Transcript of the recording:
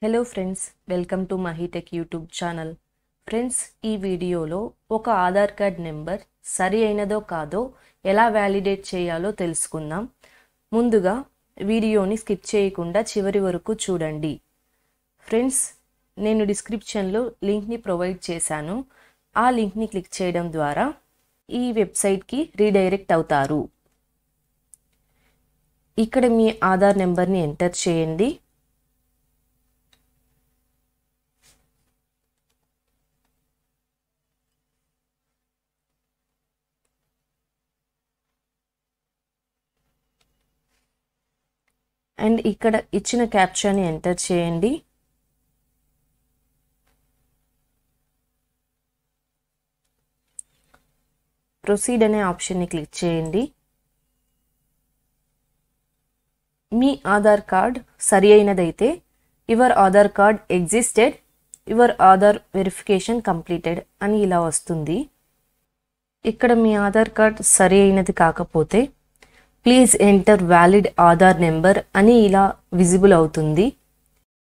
Hello friends, welcome to MahiTech YouTube channel. Friends, ఈ వీడియోలో ఒక ఆధార్ కార్డ్ నెంబర్ సరి అయినదో కాదో ఎలా వ్యాలిడేట్ చేయాలో తెలుసుకుందాం. ముందుగా వీడియోని స్కిప్ చేయకుండా చివరి వరకు చూడండి. ఫ్రెండ్స్, నేను డిస్క్రిప్షన్లో లింక్ని ప్రొవైడ్ చేశాను. ఆ లింక్ని క్లిక్ చేయడం ద్వారా ఈ వెబ్సైట్కి రీడైరెక్ట్ అవుతారు. ఇక్కడ మీ ఆధార్ నెంబర్ని ఎంటర్ చేయండి. అండ్ ఇక్కడ ఇచ్చిన క్యాప్చాని ఎంటర్ చేయండి. ప్రొసీడ్ అనే ఆప్షన్ని క్లిక్ చేయండి. మీ ఆధార్ కార్డ్ సరి అయినదైతే your Aadhaar card existed, your Aadhaar verification completed అని ఇలా వస్తుంది. ఇక్కడ మీ ఆధార్ కార్డ్ సరి అయినది కాకపోతే please enter valid Aadhaar number అని ఇలా విజిబుల్ అవుతుంది.